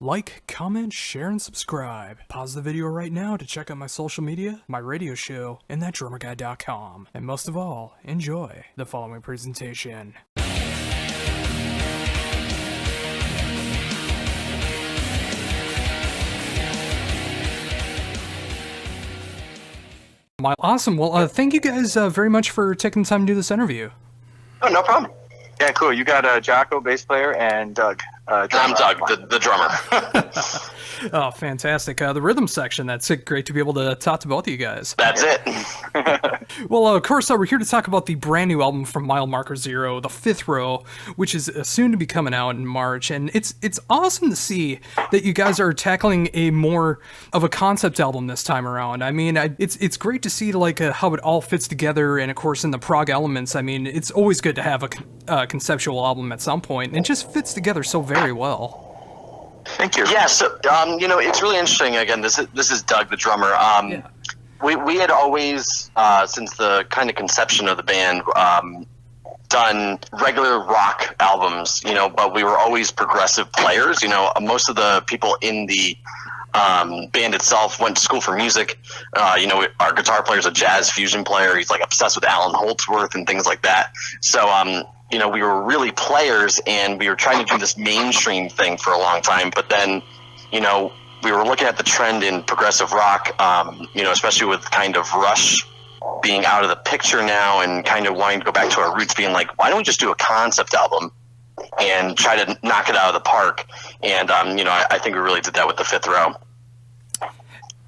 Like, comment, share, and subscribe. Pause the video right now to check out my social media, my radio show, and thatdrummerguy.com. And most of all, enjoy the following presentation. Awesome. Well, thank you guys very much for taking the time to do this interview. Oh, no problem. Yeah, cool. You got Jocko, bass player, and Doug. I'm Doug, the drummer. Oh, fantastic. The rhythm section, that's great to be able to talk to both of you guys. That's it. Well, of course, we're here to talk about the brand new album from Mile Marker Zero, The Fifth Row, which is soon to be coming out in March. And it's awesome to see that you guys are tackling a more of a concept album this time around. I mean, it's great to see like how it all fits together. And of course, in the prog elements, I mean, it's always good to have a conceptual album at some point. And it just fits together so very well. Thank you. Yeah, so it's really interesting. Again, this is Doug, the drummer. Yeah. We had always, since the kind of conception of the band, done regular rock albums, but we were always progressive players. Most of the people in the band itself went to school for music. Our guitar player is a jazz fusion player. He's like obsessed with Alan Holdsworth and things like that. So, we were really players, and we were trying to do this mainstream thing for a long time. But then, we were looking at the trend in progressive rock, especially with kind of Rush being out of the picture now and kind of wanting to go back to our roots, being like, why don't we just do a concept album and try to knock it out of the park? And, I think we really did that with The Fifth Row.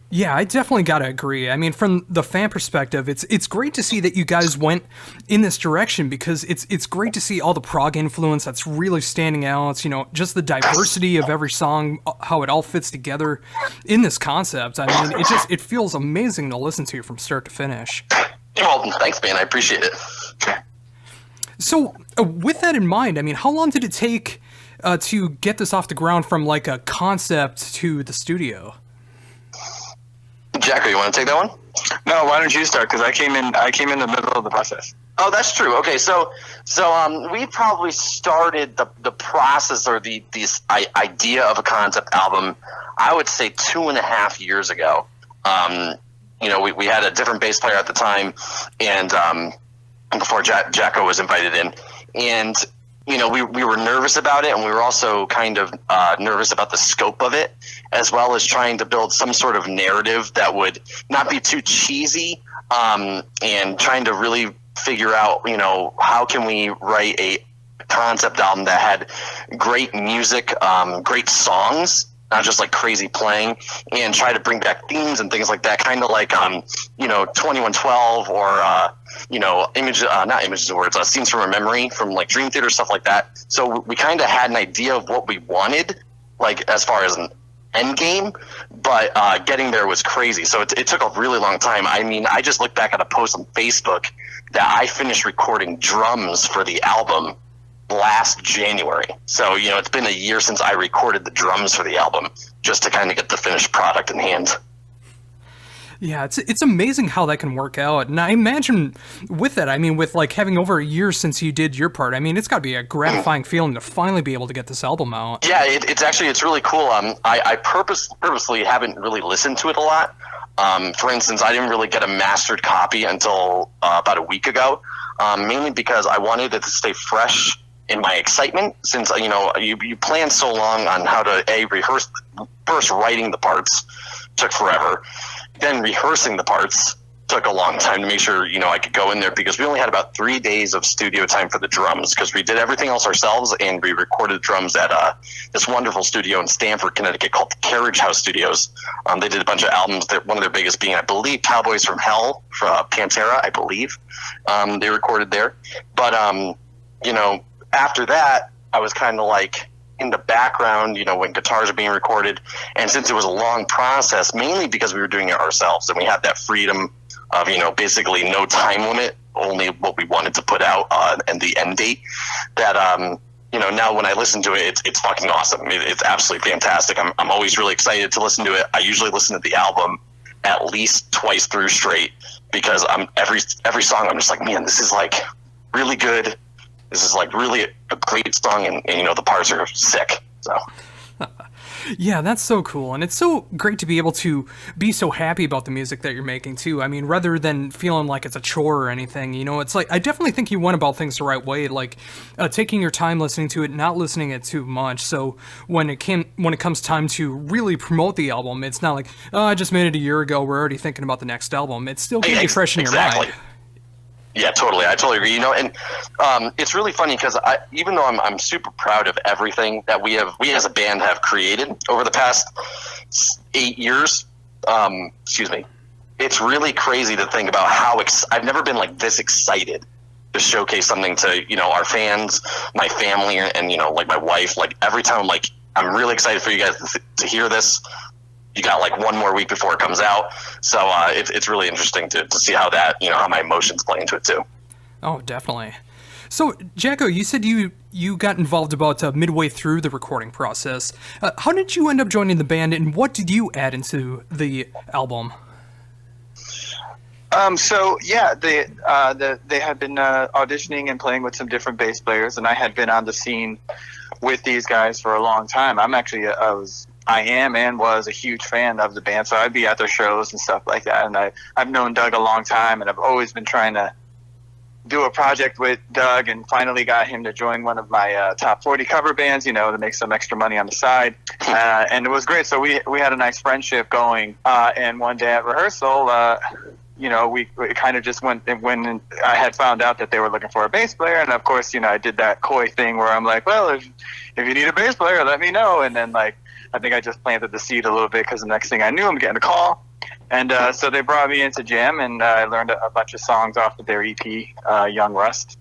Yeah, I definitely gotta agree. I mean, from the fan perspective, it's great to see that you guys went in this direction, because it's great to see all the prog influence that's really standing out. Just the diversity of every song, how it all fits together in this concept. I mean, it feels amazing to listen to from start to finish. Well, thanks, man. I appreciate it. So, with that in mind, I mean, how long did it take to get this off the ground from like a concept to the studio? Jacko, you want to take that one? No, why don't you start? Because I came in the middle of the process. Oh, that's true. Okay, so we probably started the process or this idea of a concept album, I would say 2.5 years ago. We had a different bass player at the time, and before Jacko was invited in, and we were nervous about it, and we were also kind of nervous about the scope of it, as well as trying to build some sort of narrative that would not be too cheesy, and trying to really figure out, how can we write a concept album that had great music, great songs, not just like crazy playing, and try to bring back themes and things like that, kind of like 2112 or not Images of Words, Scenes from a Memory from like Dream Theater, stuff like that. So we kind of had an idea of what we wanted, like as far as an end game, but getting there was crazy. So it took a really long time. I mean, I just looked back at a post on Facebook that I finished recording drums for the album last January. So, it's been a year since I recorded the drums for the album, just to kind of get the finished product in hand. Yeah, it's amazing how that can work out. And I imagine with that, I mean, with like having over a year since you did your part, I mean, it's got to be a gratifying feeling to finally be able to get this album out. Yeah, it's really cool. I purposely haven't really listened to it a lot. For instance, I didn't really get a mastered copy until about a week ago, mainly because I wanted it to stay fresh in my excitement, since you plan so long on how to rehearse. First, writing the parts took forever, then rehearsing the parts took a long time to make sure I could go in there, because we only had about 3 days of studio time for the drums, because we did everything else ourselves, and we recorded drums at this wonderful studio in Stamford, Connecticut called the Carriage House Studios. They did a bunch of albums. One of their biggest being, I believe, Cowboys from Hell for Pantera, I believe. They recorded there, but after that, I was kind of like in the background, when guitars are being recorded. And since it was a long process, mainly because we were doing it ourselves, and we had that freedom of, basically no time limit, only what we wanted to put out and the end date, that, now when I listen to it, it's fucking awesome. It's absolutely fantastic. I'm always really excited to listen to it. I usually listen to the album at least twice through straight, because every song I'm just like, man, this is like really good. This is like really a great song, and the parts are sick. So Yeah, that's so cool. And it's so great to be able to be so happy about the music that you're making, too. I mean, rather than feeling like it's a chore or anything, you know, it's like, I definitely think you went about things the right way, like taking your time listening to it, not listening it too much. So when it comes time to really promote the album, it's not like, oh, I just made it a year ago, we're already thinking about the next album. It's still going to be fresh in your mind. Yeah, totally. I totally agree. You know, and it's really funny because even though I'm super proud of everything that we as a band have created over the past 8 years, excuse me, it's really crazy to think about how I've never been like this excited to showcase something to, you know, our fans, my family, and you know, like my wife. Like every time I'm like, I'm really excited for you guys to hear this. You got like one more week before it comes out, so it's really interesting to see how that, you know, how my emotions play into it too. Oh, definitely. So, Jacko, you said you got involved about midway through the recording process. How did you end up joining the band, and what did you add into the album? So yeah, they had been auditioning and playing with some different bass players, and I had been on the scene with these guys for a long time. I am and was a huge fan of the band, so I'd be at their shows and stuff like that. And I've known Doug a long time, and I've always been trying to do a project with Doug, and finally got him to join one of my top 40 cover bands, you know, to make some extra money on the side. And it was great. So we had a nice friendship going. And one day at rehearsal, you know, we kind of just went when I had found out that they were looking for a bass player. And of course, you know, I did that coy thing where I'm like, well, if you need a bass player, let me know. And then like, I think I just planted the seed a little bit, because the next thing I knew, I'm getting a call. And so they brought me into jam, and I learned a bunch of songs off of their EP, Young Rust.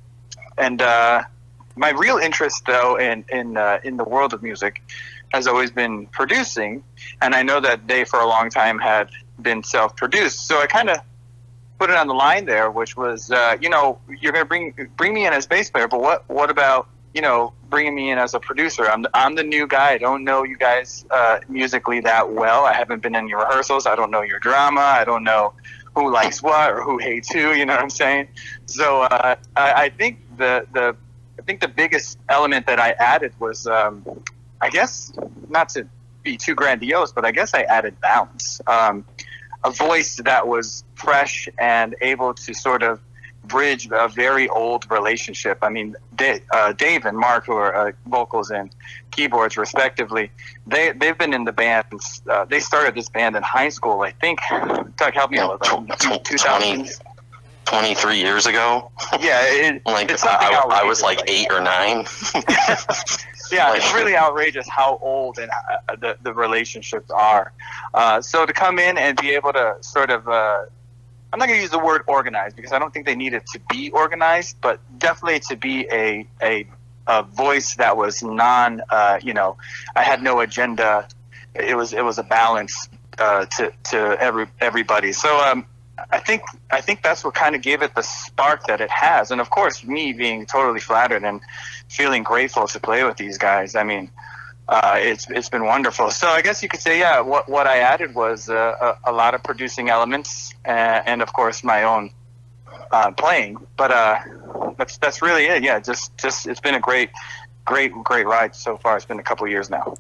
And my real interest, though, in the world of music has always been producing. And I know that they, for a long time, had been self-produced. So I kind of put it on the line there, which was, you know, you're going to bring me in as bass player, but what about, you know, bringing me in as a producer? I'm the new guy. I don't know you guys musically that well. I haven't been in your rehearsals. I don't know your drama. I don't know who likes what or who hates who. You know what I'm saying? So I think the biggest element that I added was, I guess, not to be too grandiose, but I guess I added balance. A voice that was fresh and able to sort of bridge a very old relationship. I mean, Dave and Mark, who are vocals and keyboards respectively, they've been in the band. They started this band in high school, I think. Doug, help me out with that. 23 years ago. Yeah, I was like 8 or 9. Yeah, it's really outrageous how old and the relationships are. So to come in and be able to sort of I'm not going to use the word organized, because I don't think they needed to be organized, but definitely to be a voice that was you know, I had no agenda. It was a balance to everybody. So I think that's what kind of gave it the spark that it has. And of course, me being totally flattered and feeling grateful to play with these guys. I mean, it's been wonderful. So I guess you could say, yeah, what I added was a lot of producing elements, and of course my own playing. But that's really it. Yeah, just it's been a great ride so far. It's been a couple of years now.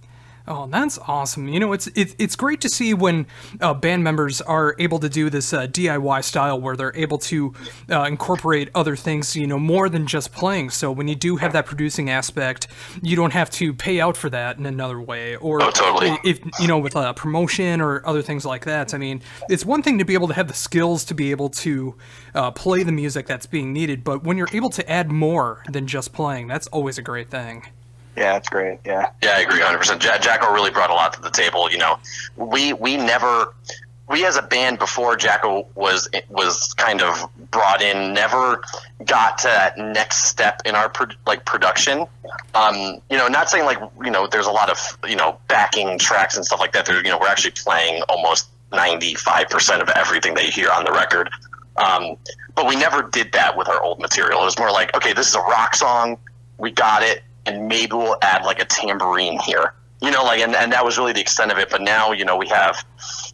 Oh, that's awesome. You know, it's great to see when band members are able to do this DIY style where they're able to incorporate other things, you know, more than just playing. So when you do have that producing aspect, you don't have to pay out for that in another way. Or totally. If, you know, with promotion or other things like that. I mean, it's one thing to be able to have the skills to be able to play the music that's being needed, but when you're able to add more than just playing, that's always a great thing. Yeah, that's great. Yeah. Yeah, I agree 100%. Jacko really brought a lot to the table. You know, we as a band before Jacko was kind of brought in, never got to that next step in our production. You know, not saying like, you know, there's a lot of, you know, backing tracks and stuff like that. You know, we're actually playing almost 95% of everything that you hear on the record. But we never did that with our old material. It was more like, okay, this is a rock song. We got it. And maybe we'll add like a tambourine here, you know, like, and that was really the extent of it. But now, you know, we have,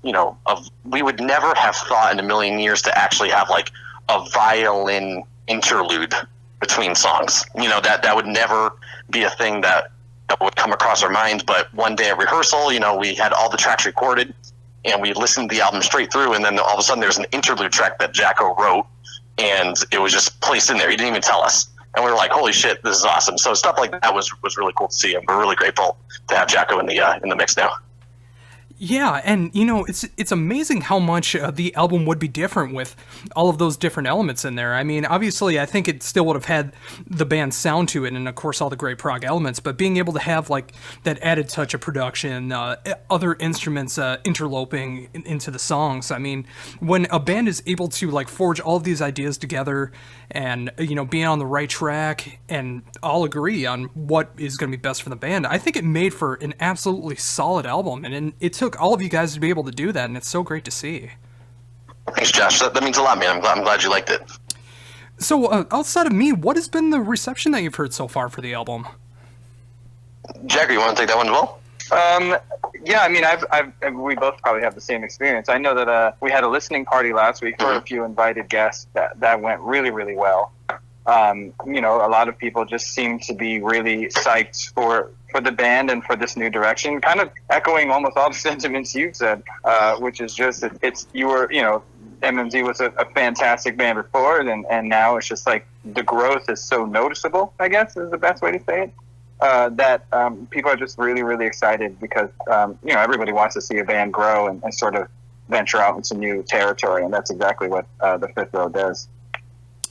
you know, we would never have thought in a million years to actually have like a violin interlude between songs. You know, that would never be a thing that would come across our mind. But one day at rehearsal, we had all the tracks recorded, and we listened to the album straight through, and then all of a sudden there's an interlude track that Jacko wrote, and it was just placed in there. He didn't even tell us. And we were like, holy shit, this is awesome. So stuff like that was really cool to see, and we're really grateful to have Jacko in the mix now. Yeah, and it's amazing how much the album would be different with all of those different elements in there. I mean, obviously, I think it still would have had the band's sound to it, and of course all the great prog elements. But being able to have like that added touch of production, other instruments interloping into the songs. I mean, when a band is able to like forge all of these ideas together, and being on the right track, and all agree on what is going to be best for the band, I think it made for an absolutely solid album, and it took all of you guys to be able to do that, and it's so great to see. Thanks, Josh. That means a lot, man. I'm glad you liked it. So, outside of me, what has been the reception that you've heard so far for the album? Jagger, you want to take that one as well? Yeah, I mean, we both probably have the same experience. I know that we had a listening party last week for a few invited guests that went really, really well. A lot of people just seem to be really psyched for the band and for this new direction, kind of echoing almost all the sentiments you've said, which is just, MMZ was a fantastic band before, and now it's just like the growth is so noticeable, I guess is the best way to say it, that people are just really, really excited because, everybody wants to see a band grow and sort of venture out into new territory, and that's exactly what the Fifth Row does.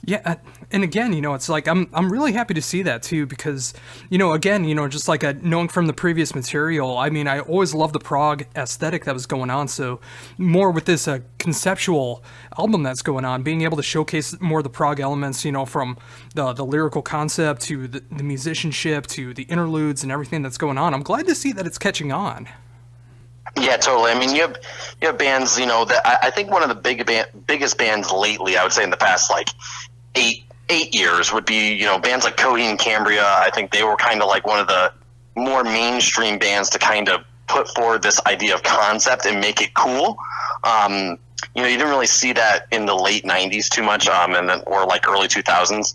Yeah, and again, it's like I'm really happy to see that too, because again, just like knowing from the previous material, I mean, I always loved the prog aesthetic that was going on. So more with this conceptual album that's going on, being able to showcase more of the prog elements, from the lyrical concept to the musicianship to the interludes and everything that's going on. I'm glad to see that it's catching on. Yeah, totally. I mean, you have bands, that I think one of the biggest bands lately, I would say in the past like eight years would be, bands like Coheed and Cambria. I think they were kind of like one of the more mainstream bands to kind of put forward this idea of concept and make it cool. You didn't really see that in the late 90s too much, or like early 2000s.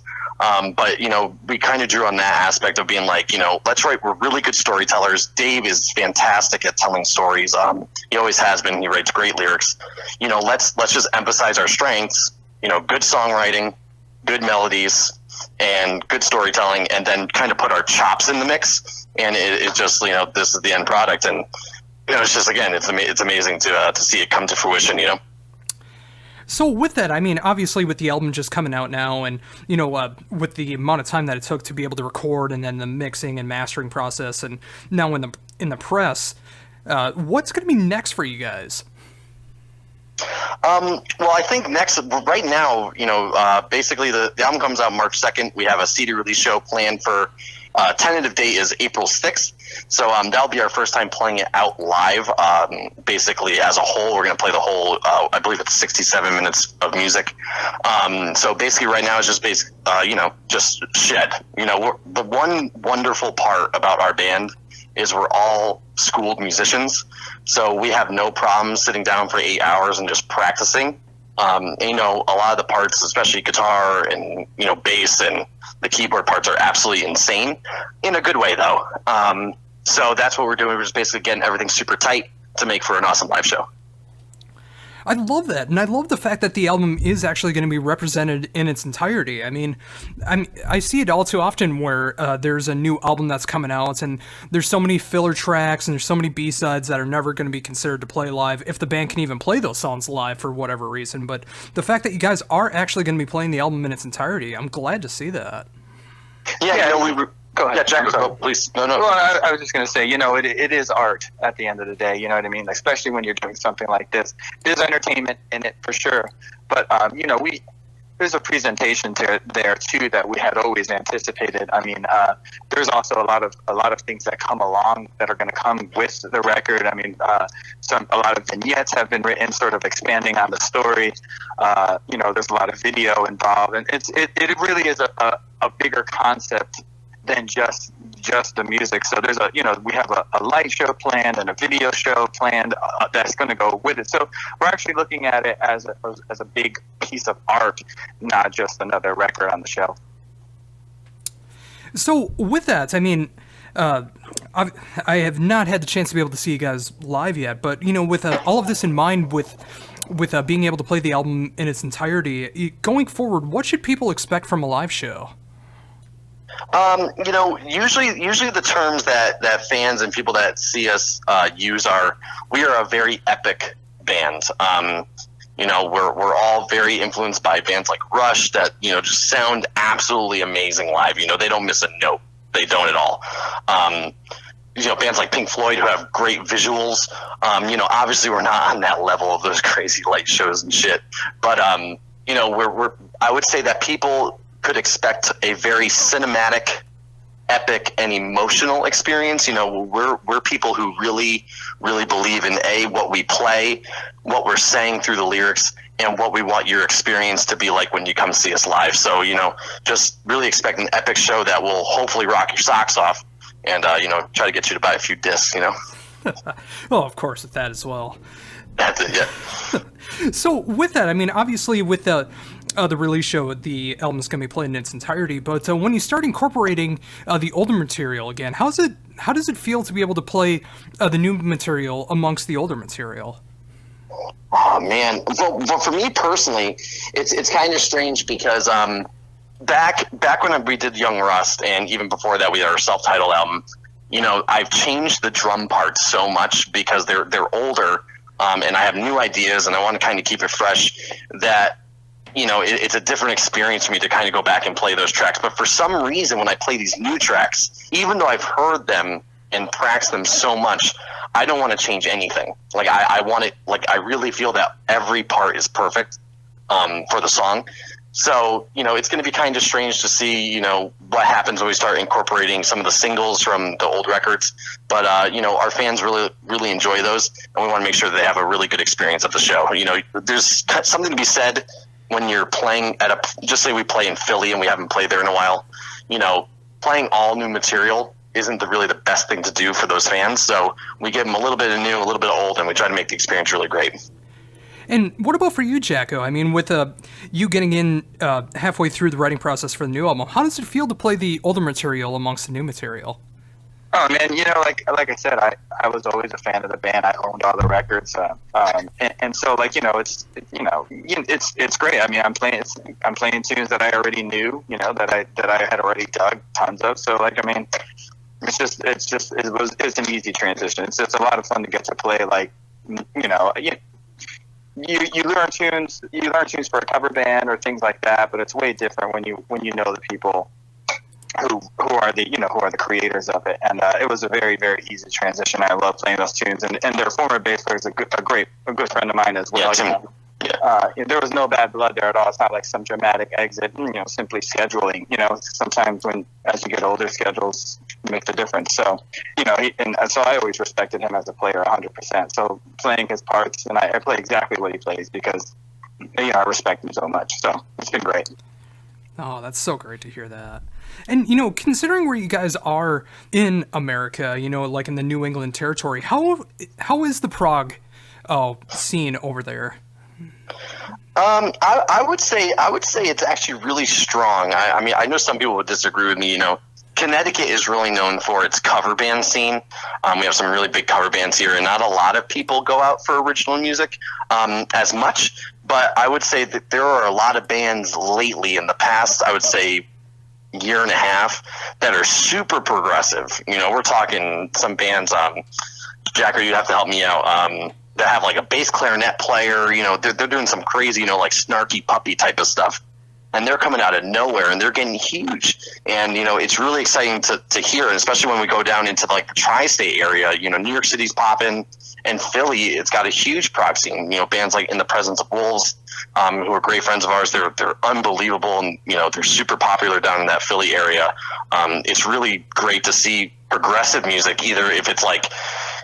But, we kind of drew on that aspect of being like, that's right, we're really good storytellers. Dave is fantastic at telling stories. He always has been. He writes great lyrics. Let's just emphasize our strengths, good songwriting, good melodies, and good storytelling, and then kind of put our chops in the mix. And it just, this is the end product. And, it's just, again, it's amazing to see it come to fruition, So with that, I mean, obviously with the album just coming out now, and with the amount of time that it took to be able to record, and then the mixing and mastering process, and now in the press, what's going to be next for you guys? Well, I think right now, basically the album comes out March 2nd. We have a CD release show planned for tentative date is April 6th. So that'll be our first time playing it out live. Basically, as a whole, we're going to play the whole, I believe it's 67 minutes of music. So basically right now it's just just Shed. The one wonderful part about our band is we're all schooled musicians. So we have no problem sitting down for 8 hours and just practicing. A lot of the parts, especially guitar and, bass and the keyboard parts are absolutely insane in a good way though. So that's what we're doing. We're just basically getting everything super tight to make for an awesome live show. I love that, and I love the fact that the album is actually going to be represented in its entirety. I mean, I see it all too often where there's a new album that's coming out, and there's so many filler tracks, and there's so many B-sides that are never going to be considered to play live, if the band can even play those songs live for whatever reason. But the fact that you guys are actually going to be playing the album in its entirety, I'm glad to see that. Yeah, go ahead. Yeah, Jack, please. No. Well, I was just going to say, it is art at the end of the day. You know what I mean? Especially when you're doing something like this. There's entertainment in it for sure. But, there's a presentation there too that we had always anticipated. I mean, there's also a lot of things that come along that are going to come with the record. I mean, a lot of vignettes have been written, sort of expanding on the story. There's a lot of video involved, and it really is a bigger concept than just the music. So there's we have a light show planned and a video show planned that's going to go with it. So we're actually looking at it as a big piece of art, not just another record on the shelf. So with that, I mean, I have not had the chance to be able to see you guys live yet, but with all of this in mind, with being able to play the album in its entirety, going forward, what should people expect from a live show? Usually the terms that fans and people that see us use are, we are a very epic band. We're all very influenced by bands like Rush that, just sound absolutely amazing live. They don't miss a note. They don't at all. Bands like Pink Floyd who have great visuals. Obviously we're not on that level of those crazy light shows and shit. But, I would say that people could expect a very cinematic, epic, and emotional experience. We're people who really, really believe in what we play, what we're saying through the lyrics, and what we want your experience to be like when you come see us live. So, just really expect an epic show that will hopefully rock your socks off and, try to get you to buy a few discs, Well, of course, with that as well. That's it, yeah. So with that, obviously with the release show, the album's going to be played in its entirety, but when you start incorporating the older material again, how does it feel to be able to play the new material amongst the older material? Oh man, well, for me personally, it's kind of strange because back when we did Young Rust, and even before that we had our self-titled album, I've changed the drum parts so much because they're older, and I have new ideas, and I want to kind of keep it fresh. That it's a different experience for me to kind of go back and play those tracks. But for some reason, when I play these new tracks, even though I've heard them and practiced them so much, I don't want to change anything. Like I want it, like I really feel that every part is perfect for the song. So, it's going to be kind of strange to see, what happens when we start incorporating some of the singles from the old records. But, our fans really, really enjoy those, and we want to make sure that they have a really good experience at the show. There's something to be said when you're playing just say we play in Philly and we haven't played there in a while, playing all new material isn't really the best thing to do for those fans. So we give them a little bit of new, a little bit of old, and we try to make the experience really great. And what about for you, Jacko? with you getting in halfway through the writing process for the new album, how does it feel to play the older material amongst the new material? Oh man, like I said, I was always a fan of the band. I owned all the records, and so it's great. I'm playing tunes that I already knew, that I had already dug tons of. So it's an easy transition. It's just a lot of fun to get to play. You learn tunes for a cover band or things like that, but it's way different when you know the people who are the creators of it. And it was a very, very easy transition. I love playing those tunes, and their former bass player is a good friend of mine as well. There was no bad blood there at all. It's not like some dramatic exit. Simply scheduling. Sometimes as you get older, schedules make the difference. So so I always respected him as a player 100%. So playing his parts, and I play exactly what he plays because I respect him so much. So it's been great. Oh, that's so great to hear that. And, considering where you guys are in America, like in the New England territory, how is the prog scene over there? I would say it's actually really strong. I know some people would disagree with me. Connecticut is really known for its cover band scene. We have some really big cover bands here, and not a lot of people go out for original music as much. But I would say that there are a lot of bands lately in the past, I would say, year and a half, that are super progressive. We're talking some bands, Jacker, you'd have to help me out, that have like a bass clarinet player, they're doing some crazy, like snarky puppy type of stuff. And they're coming out of nowhere, and they're getting huge. And, it's really exciting to hear, and especially when we go down into like the tri-state area. New York City's popping, and Philly, it's got a huge prog scene. Bands like In the Presence of Wolves, who are great friends of ours. They're unbelievable, and, they're super popular down in that Philly area. It's really great to see progressive music, either if it's like,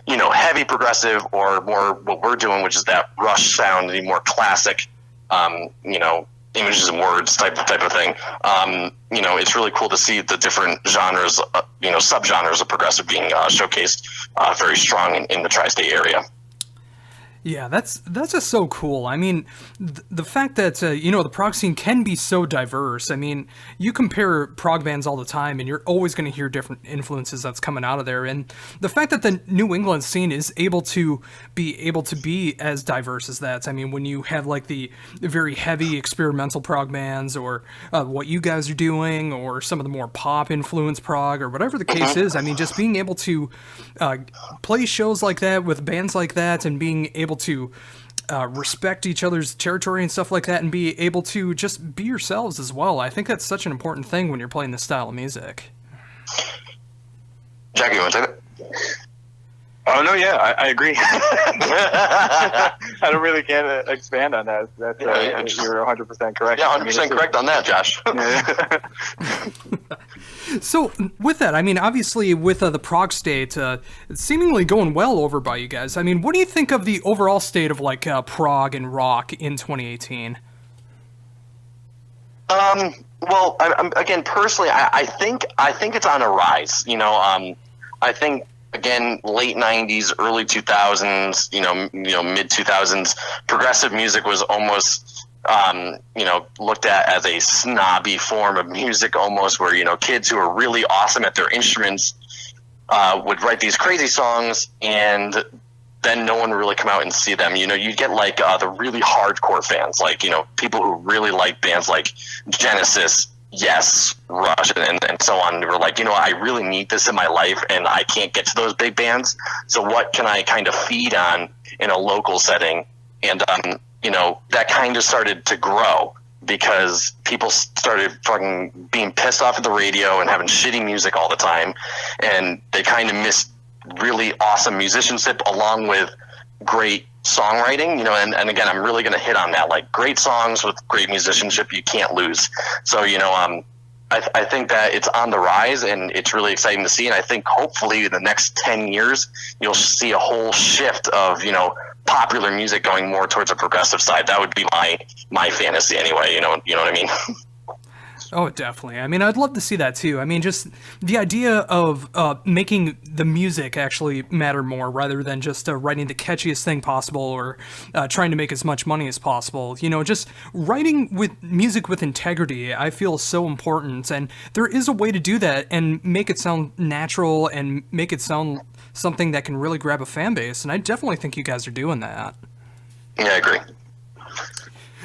heavy progressive or more what we're doing, which is that Rush sound, the more classic, images and words type of thing. It's really cool to see the different genres, subgenres of progressive being showcased very strong in the tri-state area. Yeah, that's just so cool. I mean, the fact that the prog scene can be so diverse. I mean, you compare prog bands all the time, and you're always going to hear different influences that's coming out of there. And the fact that the New England scene is able to be as diverse as that. I mean, when you have like the very heavy experimental prog bands, or what you guys are doing, or some of the more pop influenced prog, or whatever the case is. I mean, just being able to play shows like that with bands like that, and being able to respect each other's territory and stuff like that, and be able to just be yourselves as well. I think that's such an important thing when you're playing this style of music. Jackie, you want to take it? Oh no, yeah, I agree. I don't really can't expand on that. That's, you're 100% correct. Yeah, 100% correct on that, Josh. So with that, I mean, obviously with the prog state it's seemingly going well over by you guys. I mean, what do you think of the overall state of like prog and rock in 2018? Well, again, personally, I think it's on a rise. I think, again, late 90s, early 2000s, mid 2000s, progressive music was almost looked at as a snobby form of music, almost, where kids who are really awesome at their instruments would write these crazy songs, and then no one would really come out and see them. You get like the really hardcore fans, like people who really like bands like Genesis, Yes, Rush, and so on. They were like, I really need this in my life, and I can't get to those big bands. So what can I kind of feed on in a local setting? And that kind of started to grow because people started fucking being pissed off at the radio and having shitty music all the time, and they kind of missed really awesome musicianship along with great songwriting, and again, I'm really going to hit on that, like great songs with great musicianship, you can't lose. So, I think that it's on the rise, and it's really exciting to see. And I think hopefully in the next 10 years, you'll see a whole shift of, popular music going more towards a progressive side. That would be my fantasy anyway. You know what I mean? Oh, definitely. I mean, I'd love to see that too. I mean, just the idea of making the music actually matter more rather than just writing the catchiest thing possible, or trying to make as much money as possible. Just writing with music with integrity, I feel is so important. And there is a way to do that and make it sound natural and make it sound something that can really grab a fan base. And I definitely think you guys are doing that. Yeah, I agree.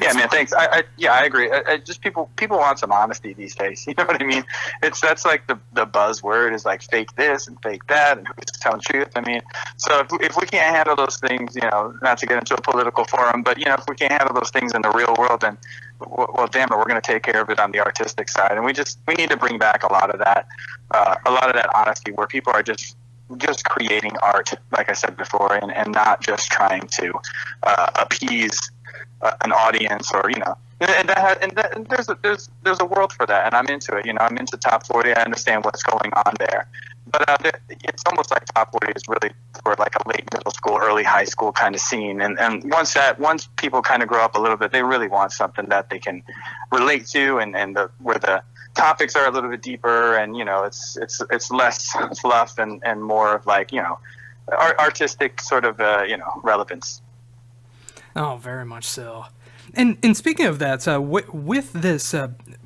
Yeah, man. Thanks. I agree. Just people want some honesty these days. You know what I mean? That's like the buzzword is like fake this and fake that, and who's telling the truth. I mean, so if we can't handle those things, not to get into a political forum, but if we can't handle those things in the real world, then well, damn it, we're going to take care of it on the artistic side, and we need to bring back a lot of that honesty, where people are just creating art, like I said before, and not just trying to appease an audience, or and there's a world for that, and I'm into it. I'm into top 40. I understand what's going on there, but it's almost like top 40 is really for like a late middle school, early high school kind of scene, and once people kind of grow up a little bit, they really want something that they can relate to, and where the topics are a little bit deeper, and it's less fluff and more of like artistic sort of relevance. Oh, very much so. And speaking of that, with this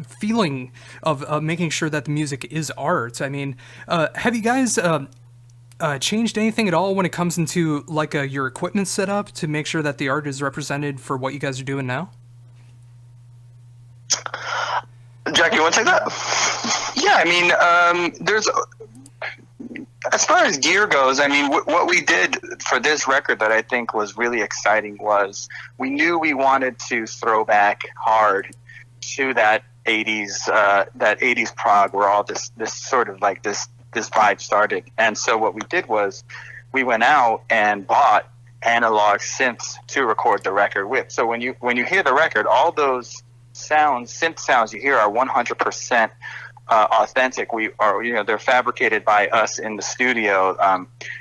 feeling of making sure that the music is art, I mean, have you guys changed anything at all when it comes into like your equipment setup to make sure that the art is represented for what you guys are doing now? Jackie, you want to take that? Yeah, I mean, there's, as far as gear goes, I mean, what we did for this record that I think was really exciting was we knew we wanted to throw back hard to that 80s prog, where all this sort of like this vibe started. And so what we did was we went out and bought analog synths to record the record with. So when you hear the record, all those synth sounds you hear are 100% authentic. We are, they're fabricated by us in the studio.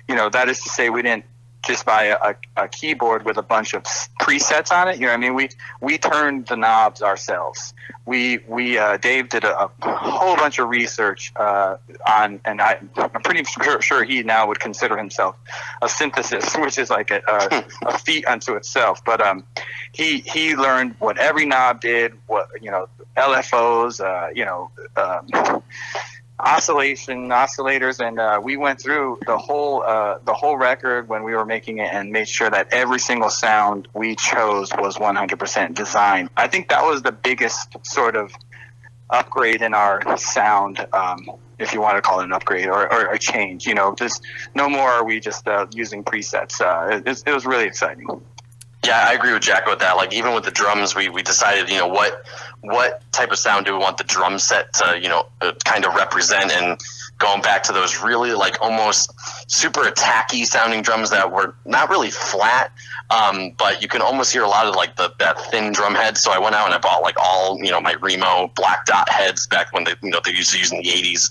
That is to say, we didn't just by a keyboard with a bunch of presets on it. You know what I mean? We turned the knobs ourselves. Dave did a whole bunch of research on, and I'm pretty sure he now would consider himself a synthesist, which is like a feat unto itself. But he learned what every knob did, what, you know, LFOs, oscillators, and we went through the whole record when we were making it and made sure that every single sound we chose was 100% designed. I think that was the biggest sort of upgrade in our sound, if you want to call it an upgrade or a change. You know, just no more are we just using presets. It was really exciting. Yeah, I agree with Jack with that. Like, even with the drums, we decided, you know, what type of sound do we want the drum set to, you know, kind of represent, and going back to those really, like, almost super attacky sounding drums that were not really flat, but you can almost hear a lot of, like, that thin drum head. So I went out and I bought, like, all, you know, my Remo black dot heads back when they used to use in the 80s,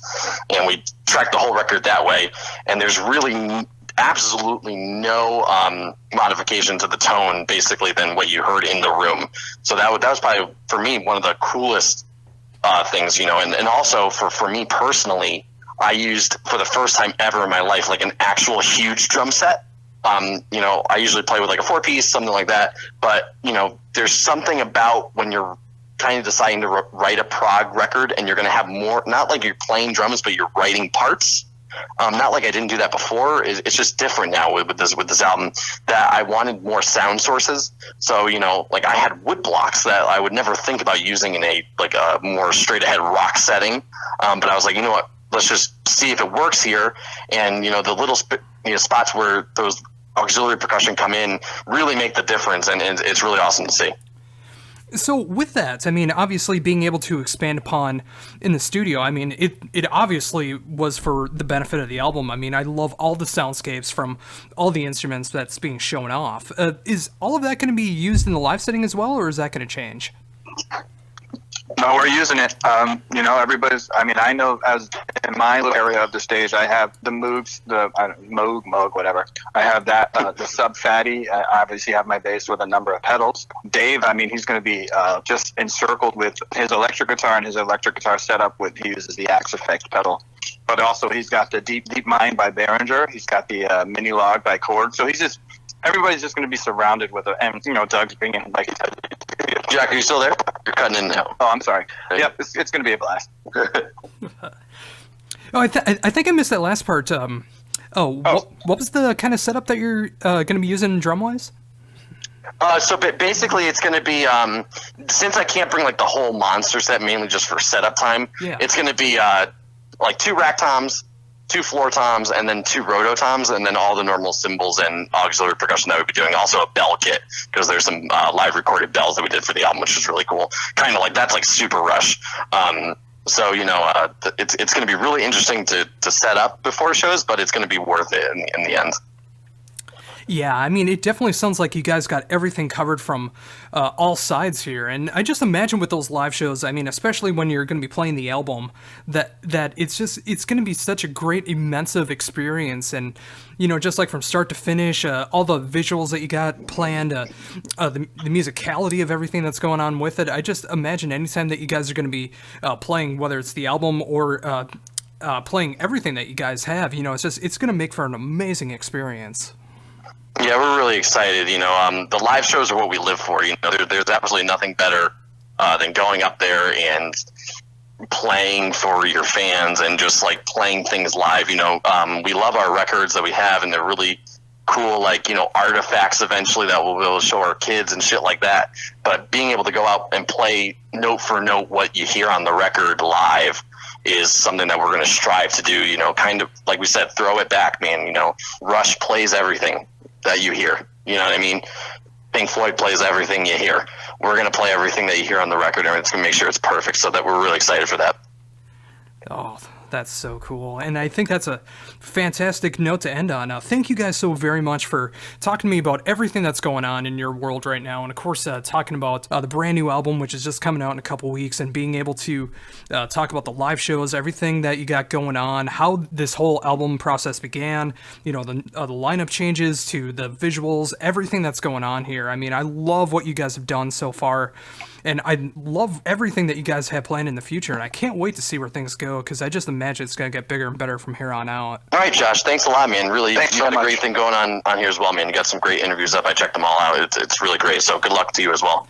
and we tracked the whole record that way. And there's really absolutely no modification to the tone, basically, than what you heard in the room. So that was probably, for me, one of the coolest things, you know. And also for me personally, I used, for the first time ever in my life, like an actual huge drum set. You know, I usually play with like a 4-piece, something like that. But, you know, there's something about when you're kind of deciding to write a prog record and you're going to have more, not like you're playing drums, but you're writing parts. Not like I didn't do that before. It's just different now with this album, that I wanted more sound sources. So, you know, like, I had wood blocks that I would never think about using in a more straight ahead rock setting. But I was like, you know what, let's just see if it works here. And, you know, the little spots where those auxiliary percussion come in really make the difference. And it's really awesome to see. So with that, I mean, obviously being able to expand upon in the studio, I mean, it obviously was for the benefit of the album. I mean, I love all the soundscapes from all the instruments that's being shown off. Is all of that going to be used in the live setting as well, or is that going to change? No, we're using it. You know, everybody's, I mean, I know, as in my little area of the stage, I have the Moogs, Moog, whatever. I have that, the Sub Fatty. I obviously have my bass with a number of pedals. Dave, I mean, he's going to be just encircled with his electric guitar, and his electric guitar setup he uses the Axe Effect pedal. But also he's got the Deep Mind by Behringer. He's got the Mini Log by Korg. So everybody's just going to be surrounded with and, you know, Doug's bringing, like, Jack, are you still there? You're cutting in now. Oh, I'm sorry. Yep, it's going to be a blast. I think I missed that last part. What was the kind of setup that you're going to be using drum-wise? So basically, it's going to be, since I can't bring, like, the whole monster set, mainly just for setup time, it's going to be, like, 2 rack toms, 2 floor toms, and then 2 roto toms, and then all the normal cymbals and auxiliary percussion that we'll be doing. Also a bell kit, because there's some live recorded bells that we did for the album, which is really cool. Kind of like, that's like Super Rush. So, you know, it's going to be really interesting to set up before shows, but it's going to be worth it in the end. Yeah, I mean, it definitely sounds like you guys got everything covered from all sides here. And I just imagine with those live shows, I mean, especially when you're going to be playing the album, that it's going to be such a great, immense experience. And, you know, just like from start to finish, all the visuals that you got planned, the musicality of everything that's going on with it. I just imagine anytime that you guys are going to be playing, whether it's the album or playing everything that you guys have, you know, it's going to make for an amazing experience. Yeah, we're really excited. You know, the live shows are what we live for. You know, there's absolutely nothing better than going up there and playing for your fans and just, like, playing things live. You know, we love our records that we have, and they're really cool, like, you know, artifacts eventually that we'll be able to show our kids and shit like that. But being able to go out and play note for note what you hear on the record live is something that we're going to strive to do. You know, kind of like we said, throw it back, man. You know, Rush plays everything that you hear, you know what I mean? Pink Floyd plays everything you hear. We're going to play everything that you hear on the record, and it's going to make sure it's perfect, so that we're really excited for that. Oh, That's so cool. And I think that's a fantastic note to end on. Thank you guys so very much for talking to me about everything that's going on in your world right now. And of course, talking about the brand new album, which is just coming out in a couple weeks, and being able to talk about the live shows, everything that you got going on, how this whole album process began, the lineup changes to the visuals, everything that's going on here. I mean, I love what you guys have done so far. And I love everything that you guys have planned in the future, and I can't wait to see where things go, because I just imagine it's going to get bigger and better from here on out. All right, Josh, thanks a lot, man. Really, Thanks you so got a much. great thing going on here as well, man. You got some great interviews up. I checked them all out. It's really great, so good luck to you as well.